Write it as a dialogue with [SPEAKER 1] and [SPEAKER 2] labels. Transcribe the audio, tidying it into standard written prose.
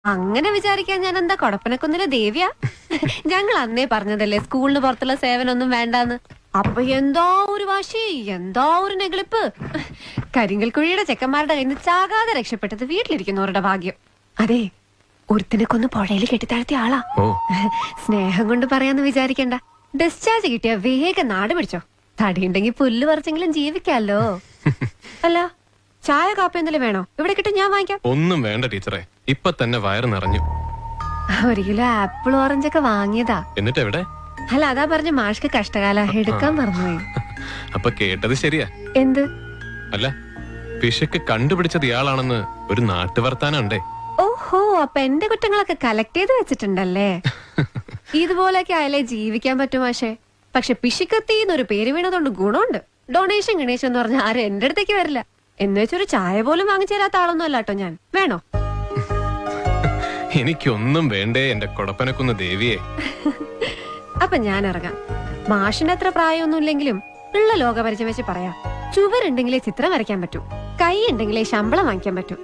[SPEAKER 1] അങ്ങനെ വിചാരിക്കാൻ ഞാൻ എന്താ കൊടപ്പനക്കുന്നിലെ ദേവിയാ? ഞങ്ങൾ അന്നേ പറഞ്ഞതല്ലേ സ്കൂളിന് പുറത്തുള്ള സേവനമൊന്നും വേണ്ടാന്ന്. അപ്പൊ എന്താ ഒരു വാശി, എന്താ ഒരു നെഗളിപ്പ്. കരിങ്കൽ കുഴിയുടെ ചെക്കന്മാരുടെ കയ്യിൽ നിന്ന് ചാകാതെ രക്ഷപ്പെട്ടത് വീട്ടിലിരിക്കുന്നവരുടെ ഭാഗ്യം. അതെ, ഒരുത്തിനെ കൊന്ന് പുഴയിൽ കെട്ടിത്താഴ്ത്തിയ ആളാ. സ്നേഹം കൊണ്ട് പറയാന്ന് വിചാരിക്കണ്ട. ഡിസ്ചാർജ് കിട്ടിയ വേഗം നാട് പിടിച്ചോ. തടിയുണ്ടെങ്കിൽ പുല്ല് പറിച്ചെങ്കിലും ജീവിക്കാലോ. അല്ല, ചായ കാപ്പി എന്തെങ്കിലും വേണോ? ഇവിടെ കിട്ടും, ഞാൻ വാങ്ങിക്കാം.
[SPEAKER 2] ഒന്നും വേണ്ട ടീച്ചറെ, ഇപ്പൊ തന്നെ വയറ് നിറഞ്ഞു.
[SPEAKER 1] 1 കിലോ ആപ്പിൾ ഓറഞ്ചൊക്കെ വാങ്ങിയതാ.
[SPEAKER 2] എന്നിട്ട് എവിടെ?
[SPEAKER 1] അല്ല, അതാ പറഞ്ഞ മാഷ്ക്ക് കഷ്ടകാല എടുക്കാൻ മറന്നുപോയി.
[SPEAKER 2] അപ്പൊ കേട്ടത് ശരിയാ?
[SPEAKER 1] എന്ത്?
[SPEAKER 2] അല്ല, പിശക്ക് കണ്ടുപിടിച്ചത് ഇയാളാണെന്ന് ഒരു നാട്ടുവർത്താനുണ്ടേ.
[SPEAKER 1] ഓഹോ, അപ്പൊ എന്റെ കുറ്റങ്ങളൊക്കെ കളക്ട് ചെയ്ത് വെച്ചിട്ടുണ്ടല്ലേ? ഇതുപോലൊക്കെ ആയാലേ ജീവിക്കാൻ പറ്റും മാഷേ. പക്ഷെ പിശുക്കത്തിന്നൊരു പേര് വീണതുകൊണ്ട് ഗുണമുണ്ട്. ഡൊണേഷൻ ഗണേശൻ എന്ന് പറഞ്ഞാൽ ആരും എന്റെ അടുത്തേക്ക് വരില്ല. എന്ന് വെച്ചൊരു ചായ പോലും വാങ്ങിച്ചു തരാത്ത ആളൊന്നും അല്ലാട്ടോ ഞാൻ. വേണോ?
[SPEAKER 2] എനിക്കൊന്നും വേണ്ടേ എന്റെ കൊടപ്പനക്കുന്ന് ദേവിയെ.
[SPEAKER 1] അപ്പൊ ഞാൻ ഇറങ്ങാം. മാഷിന്റെ അത്ര പ്രായമൊന്നും ഇല്ലെങ്കിലും ഉള്ള ലോകപരിചയം വെച്ച് പറയാം. ചുവരുണ്ടെങ്കിലേ ചിത്രം വരയ്ക്കാൻ പറ്റൂ, കൈ ഉണ്ടെങ്കിലേ ശമ്പളം വാങ്ങിക്കാൻ പറ്റൂ.